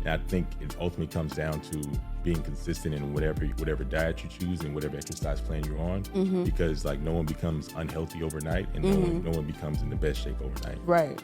And I think it ultimately comes down to being consistent in whatever diet you choose and whatever exercise plan you're on, because like no one becomes unhealthy overnight, and no one becomes in the best shape overnight. Right.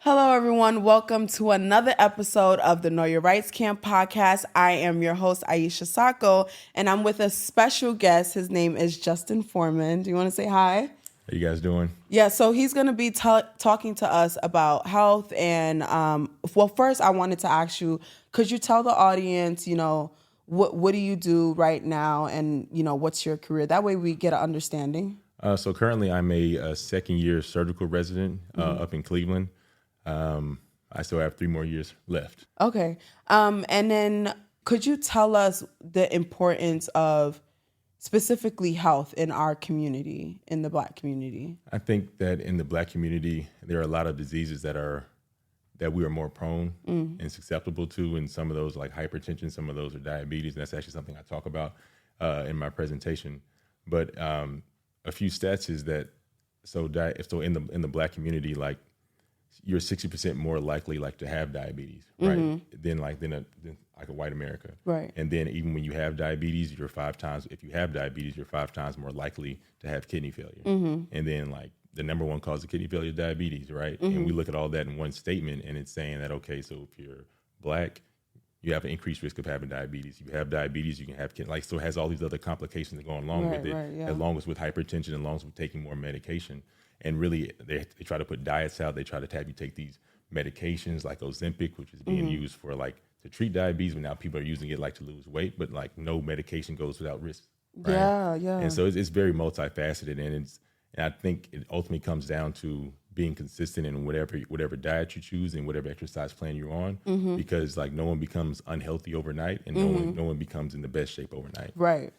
Hello, everyone. Welcome to another episode of the Know Your Rights Camp podcast. I am your host, Aicha Sacko, and I'm with a special guest. His name is Justin Foreman. Do you want to say hi? How you guys doing? Yeah, so he's going to be talking to us about health. And, well, first I wanted to ask you, could you tell the audience, what do you do right now and, what's your career? That way we get an understanding. So currently I'm a second-year surgical resident up in Cleveland. I still have 3 more years left. Okay. And then could you tell us the importance of specifically health in our community, in the Black community? I think that in the Black community, there are a lot of diseases that we are more prone and susceptible to, and some of those like hypertension, some of those are diabetes, and that's actually something I talk about in my presentation. But a few stats is that in the Black community, like you're 60% more likely like to have diabetes, right? Than a white America. Right. And then even when you have diabetes, if you have diabetes, you're 5 times more likely to have kidney failure. And then like the number one cause of kidney failure is diabetes, right? And we look at all that in one statement, and it's saying that, okay, so if you're Black, you have an increased risk of having diabetes. You have diabetes, you can have so it has all these other complications that go along with it, along with hypertension, and along with taking more medication. And really, they try to put diets out. They try to have you take these medications like Ozempic, which is being used for like to treat diabetes, but now people are using it like to lose weight. But like no medication goes without risk. Right? Yeah. And so it's very multifaceted, and I think it ultimately comes down to being consistent in whatever diet you choose and whatever exercise plan you're on, because like no one becomes unhealthy overnight, and no one becomes in the best shape overnight. Right.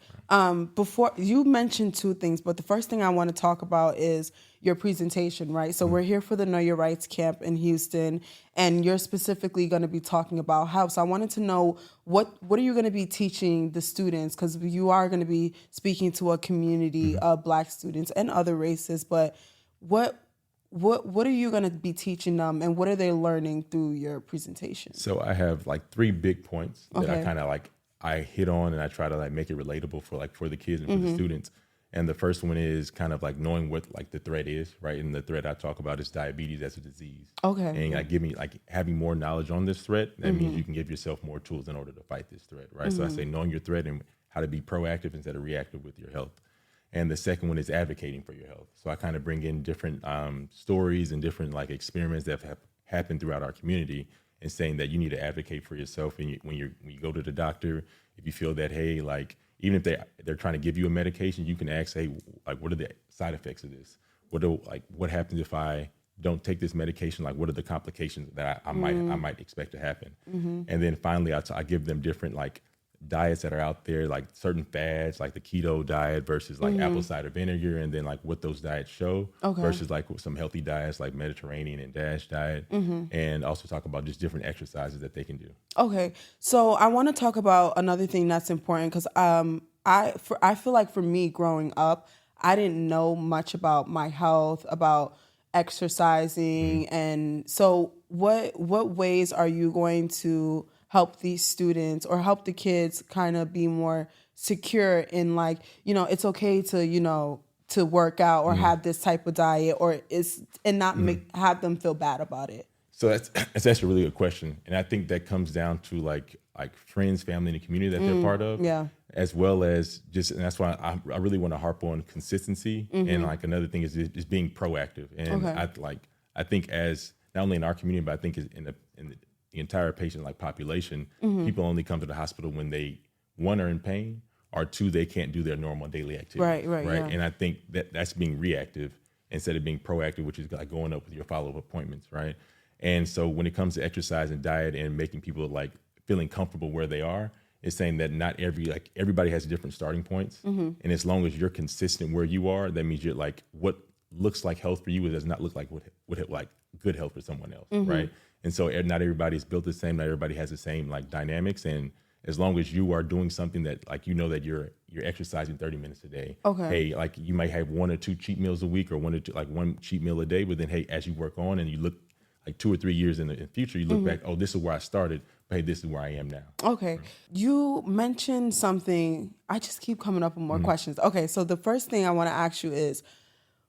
Before you mentioned 2 things, but the first thing I want to talk about is your presentation, right? So we're here for the Know Your Rights Camp in Houston, and you're specifically going to be talking about health. So I wanted to know what are you going to be teaching the students, because you are going to be speaking to a community of Black students and other races, but what are you going to be teaching them, and what are they learning through your presentation? So I have like 3 big points that I kind of I hit on, and I try to like make it relatable for the kids and for the students. And the first one is kind of like knowing what like the threat is, right? And the threat I talk about is diabetes as a disease. Okay. And having more knowledge on this threat, that means you can give yourself more tools in order to fight this threat, right? So I say knowing your threat and how to be proactive instead of reactive with your health. And the second one is advocating for your health. So I kind of bring in different stories and different like experiments that have happened throughout our community, and saying that you need to advocate for yourself. And when you go to the doctor, if you feel that, hey, like even if they're trying to give you a medication, you can ask, hey, like what are the side effects of this? What happens if I don't take this medication? Like what are the complications that I might expect to happen? And then finally, I give them different like diets that are out there, like certain fads, like the keto diet versus like apple cider vinegar, and then like what those diets show versus like some healthy diets like Mediterranean and DASH diet, and also talk about just different exercises that they can do. Okay, so I want to talk about another thing that's important, because I feel like for me growing up, I didn't know much about my health, about exercising, and so what ways are you going to help these students or help the kids kind of be more secure in like, it's okay to, to work out or have this type of diet, or not have them feel bad about it? So that's actually a really good question. And I think that comes down to like friends, family, and the community that they're part of. Yeah. As well as and that's why I really want to harp on consistency. And like another thing is being proactive. And I think as not only in our community, but I think in the entire patient like population, people only come to the hospital when they, 1, are in pain, or 2, they can't do their normal daily activities. Right. Yeah. And I think that's being reactive instead of being proactive, which is like going up with your follow-up appointments, right? And so when it comes to exercise and diet and making people like feeling comfortable where they are, it's saying that not everybody has different starting points. And as long as you're consistent where you are, that means you're like, what looks like health for you does not look like what good health for someone else, right? And so not everybody's built the same. Not everybody has the same like dynamics. And as long as you are doing something that like, that you're exercising 30 minutes a day. Okay. Hey, like you might have 1 or 2 cheat meals a week or 1 or 2, like 1 cheat meal a day. But then, hey, as you work on and you look like 2 or 3 years in the future, you look back, oh, this is where I started. But hey, this is where I am now. Okay. You mentioned something. I just keep coming up with more questions. Okay. So the first thing I want to ask you is,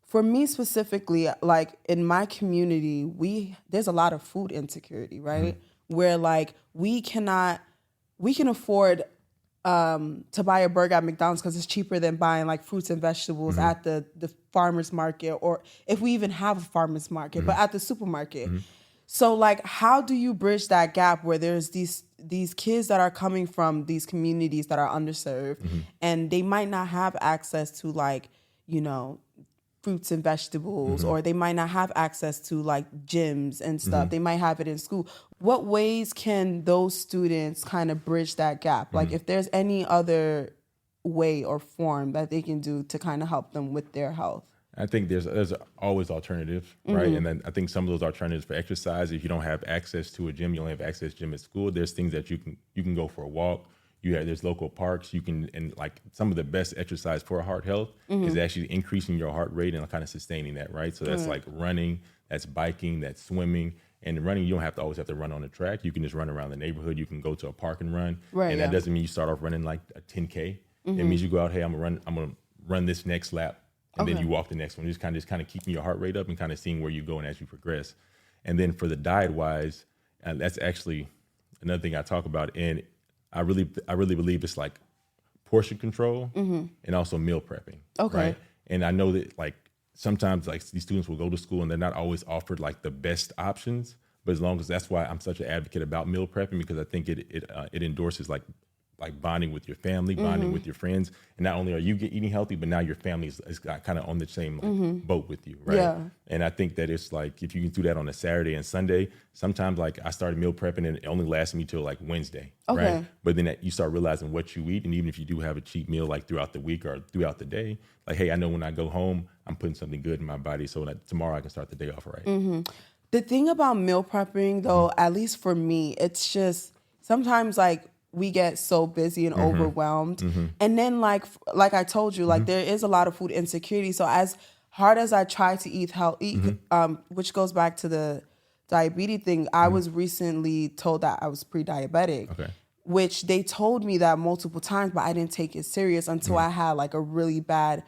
for me specifically, like in my community, there's a lot of food insecurity, right? Where like we can afford to buy a burger at McDonald's because it's cheaper than buying like fruits and vegetables at the farmer's market, or if we even have a farmer's market, but at the supermarket. So like, how do you bridge that gap where there's these kids that are coming from these communities that are underserved and they might not have access to like, fruits and vegetables, or they might not have access to like gyms and stuff. They might have it in school. What ways can those students kind of bridge that gap? Like if there's any other way or form that they can do to kind of help them with their health? I think there's always alternatives, right? And then I think some of those alternatives for exercise, if you don't have access to a gym, you only have access to a gym at school, there's things that you can go for a walk. There's local parks. And like some of the best exercise for heart health is actually increasing your heart rate and kind of sustaining that, right? So that's like running, that's biking, that's swimming. And running, you don't always have to run on the track. You can just run around the neighborhood. You can go to a park and run. Right, and that doesn't mean you start off running like a 10K. It means you go out, hey, I'm gonna run this next lap, and then you walk the next one. Just kind of keeping your heart rate up and kind of seeing where you're going as you progress. And then for the diet wise, that's actually another thing I talk about. And I really believe it's like portion control and also meal prepping. Okay. Right? And I know that like sometimes like these students will go to school and they're not always offered like the best options. But as long as that's why I'm such an advocate about meal prepping, because I think it endorses like bonding with your family, bonding with your friends. And not only are you eating healthy, but now your family is kind of on the same boat with you, right? Yeah. And I think that it's like, if you can do that on a Saturday and Sunday, sometimes like I started meal prepping and it only lasted me till like Wednesday, right? But then you start realizing what you eat. And even if you do have a cheat meal like throughout the week or throughout the day, like, hey, I know when I go home, I'm putting something good in my body so that tomorrow I can start the day off right. The thing about meal prepping though, at least for me, it's just sometimes like we get so busy and overwhelmed. And then like I told you, like there is a lot of food insecurity. So as hard as I try to eat healthy, which goes back to the diabetes thing, I was recently told that I was pre-diabetic, which they told me that multiple times, but I didn't take it serious until I had like a really bad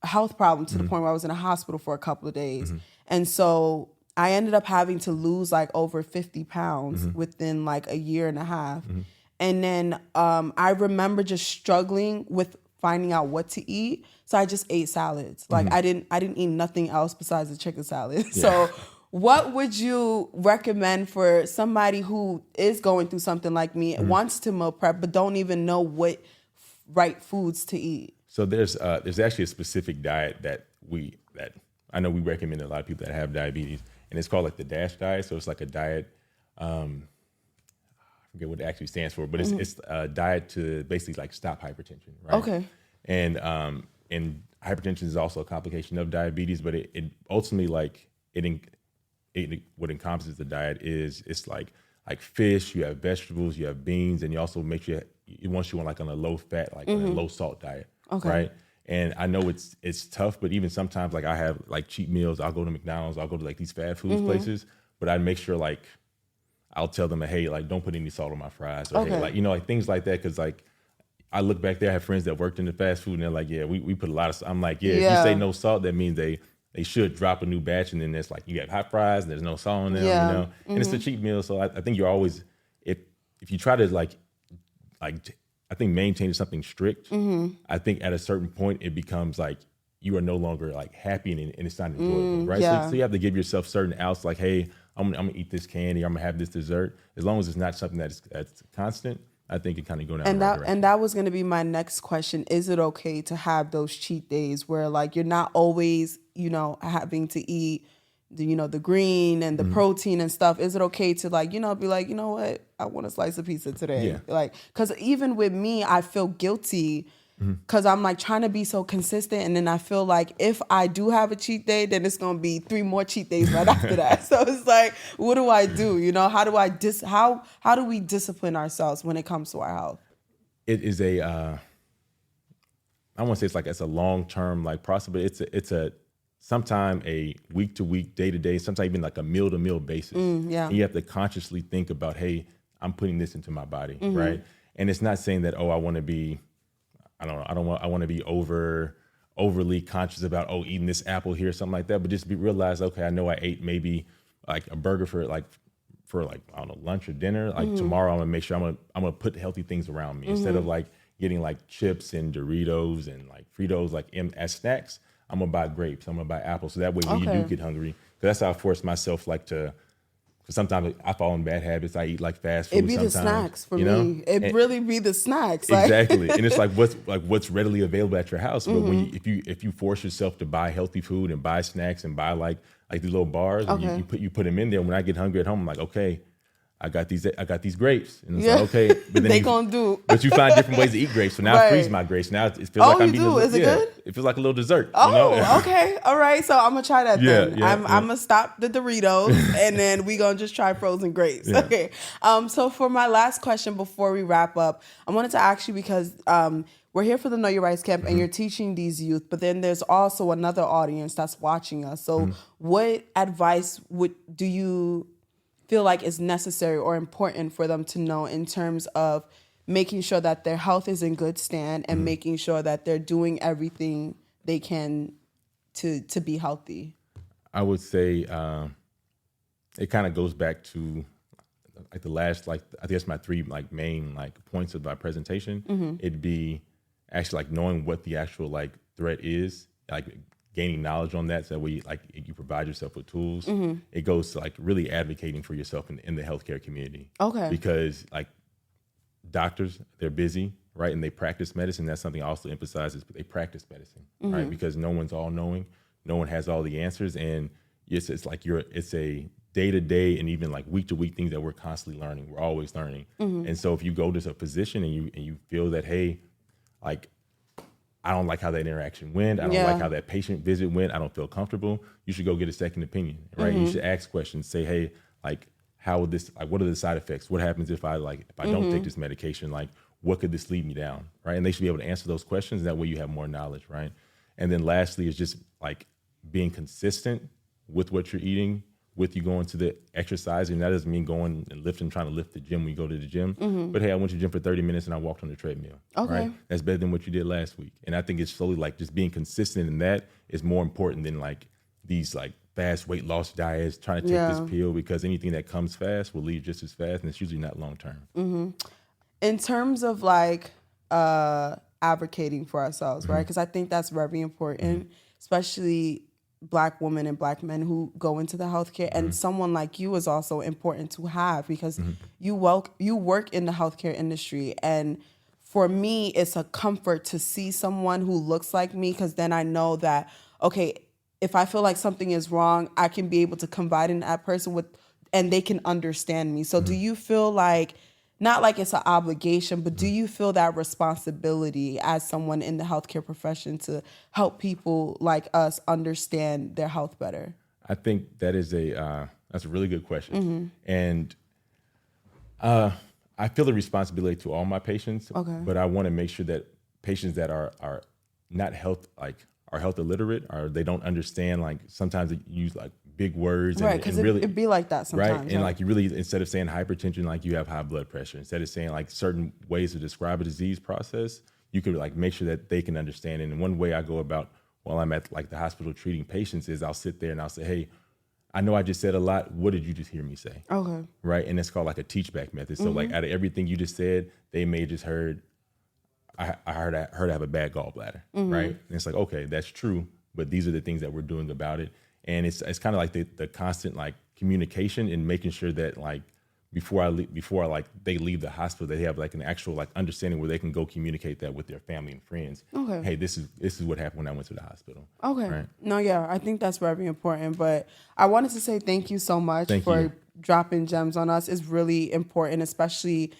health problem to the point where I was in a hospital for a couple of days. And so I ended up having to lose like over 50 pounds within like a year and a half. And then I remember just struggling with finding out what to eat. So I just ate salads. Like I didn't eat nothing else besides the chicken salad. So what would you recommend for somebody who is going through something like me, wants to meal prep, but don't even know what right foods to eat? So there's actually a specific diet that I know we recommend to a lot of people that have diabetes, and it's called like the DASH diet. So it's like a diet, I forget what it actually stands for, but it's a diet to basically like stop hypertension, right? Okay. And hypertension is also a complication of diabetes, but it ultimately like what encompasses the diet is it's like fish, you have vegetables, you have beans, and you also make sure it wants you on like on a low fat, like on a low salt diet, right? And I know it's tough, but even sometimes like I have like cheat meals. I'll go to McDonald's, I'll go to like these fast foods places, but I make sure like I'll tell them, hey, like don't put any salt on my fries, or hey, like like things like that, because like I look back there, I have friends that worked in the fast food, and they're like, yeah, we put a lot of. I'm like, yeah, if you say no salt, that means they should drop a new batch, and then it's like you have hot fries and there's no salt on them, and it's a cheat meal. So I think you're always if you try to like I think maintaining something strict, I think at a certain point it becomes like you are no longer like happy and it's not enjoyable, right? So you have to give yourself certain outs, like, hey, I'm gonna eat this candy, I'm gonna have this dessert. As long as it's not something that's constant, I think it kind of go down the right direction. And that was gonna be my next question. Is it okay to have those cheat days where like you're not always, having to eat the green and the protein and stuff? Is it okay to like, be like, you know what, I want a slice of pizza today? Yeah. Like, because even with me, I feel guilty because I'm like trying to be so consistent. And then I feel like if I do have a cheat day, then it's going to be 3 more cheat days right after that. So it's like, what do I do? You know, how do how do we discipline ourselves when it comes to our health? It is I want to say it's a long-term like process, but it's a sometime a week-to-week, day-to-day, sometimes even like a meal-to-meal basis. Yeah. And you have to consciously think about, hey, I'm putting this into my body, right? And it's not saying that, I want to be, I want to be overly conscious about, eating this apple here, something like that, but just realize, okay, I know I ate maybe like a burger for I don't know, lunch or dinner. Like tomorrow, I'm gonna make sure I'm gonna put healthy things around me instead of like getting like chips and Doritos and like Fritos like as snacks. I'm gonna buy grapes. I'm gonna buy apples. So that way, when you do get hungry, because that's how I force myself because sometimes I fall in bad habits. I eat like fast food. It be sometimes, the snacks for me. Really be the snacks. Exactly, and it's like what's readily available at your house. But when if you force yourself to buy healthy food and buy snacks and buy like these little bars, and you put them in there. When I get hungry at home, I'm like, okay, I got these grapes, and it's like, okay, but then but you find different ways to eat grapes. So now I freeze my grapes. Now it feels like I'm eating. Is it good? It feels like a little dessert. Okay, all right. So I'm gonna try that then. I'm gonna stop the Doritos, and then we gonna just try frozen grapes. Yeah. Okay. So for my last question before we wrap up, I wanted to ask you because we're here for the Know Your Rights Camp, and you're teaching these youth, but then there's also another audience that's watching us. So what advice do you feel like is necessary or important for them to know in terms of making sure that their health is in good stand and making sure that they're doing everything they can to be healthy? I would say it kind of goes back to like the last, I guess my 3 main points of my presentation. It'd be actually knowing what the actual threat is, gaining knowledge on that, so that way you provide yourself with tools. It goes to really advocating for yourself in the healthcare community. Okay. Because doctors, they're busy, right? And they practice medicine. That's something I also emphasize is they practice medicine, right? Because no one's all knowing, no one has all the answers, and it's a day-to-day and even week-to-week things that we're constantly learning. We're always learning. And so if you go to a physician and you feel that, hey, I don't like how that interaction went. I don't like how that patient visit went. I don't feel comfortable. You should go get a second opinion, right? You should ask questions. Say, hey, how would this? What are the side effects? What happens if I don't take this medication? What could this lead me down, right? And they should be able to answer those questions. That way, you have more knowledge, right? And then lastly, is just being consistent with what you're eating, with you going to the exercising. That doesn't mean going and trying to lift the gym when you go to the gym. But hey, I went to the gym for 30 minutes and I walked on the treadmill. Okay. Right? That's better than what you did last week. And I think it's slowly just being consistent in that is more important than these fast weight loss diets, trying to take this pill, because anything that comes fast will leave just as fast, and it's usually not long term. In terms of advocating for ourselves, right? Because I think that's very important, especially Black women and Black men who go into the healthcare, and someone like you is also important to have because you work in the healthcare industry, and for me, it's a comfort to see someone who looks like me, because then I know that, okay, if I feel like something is wrong, I can be able to confide in that person and they can understand me. So do you feel not like it's an obligation, but do you feel that responsibility as someone in the healthcare profession to help people like us understand their health better? I think that is that's a really good question. And I feel a responsibility to all my patients, but I want to make sure that patients that are not are health illiterate, or they don't understand, sometimes they use big words, right? Because it'd be like that sometimes, right? And you really, instead of saying hypertension, you have high blood pressure. Instead of saying certain ways to describe a disease process, you could make sure that they can understand it. And one way I go about while I'm at the hospital treating patients is I'll sit there and I'll say, hey, I know I just said a lot. What did you just hear me say? Okay. Right, and it's called a teach back method. So out of everything you just said, they may just heard. I heard I have a bad gallbladder, right? And it's okay, that's true, but these are the things that we're doing about it. And it's kind of the constant communication and making sure that before they leave the hospital, they have an actual understanding where they can go communicate that with their family and friends. Okay. Hey, this is what happened when I went to the hospital. Okay. Right? No, yeah, I think that's very important. But I wanted to say thank you so much for dropping gems on us. It's really important, especially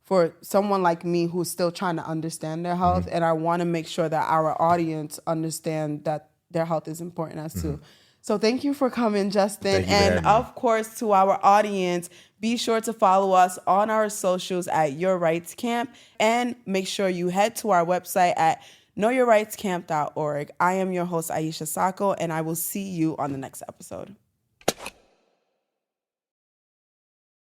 for someone like me who's still trying to understand their health. And I want to make sure that our audience understand that their health is important as too. So thank you for coming, Justin. Thank you for having And me. of course, to our audience, be sure to follow us on our socials at Your Rights Camp, and make sure you head to our website at knowyourrightscamp.org. I am your host, Aicha Sacko, and I will see you on the next episode.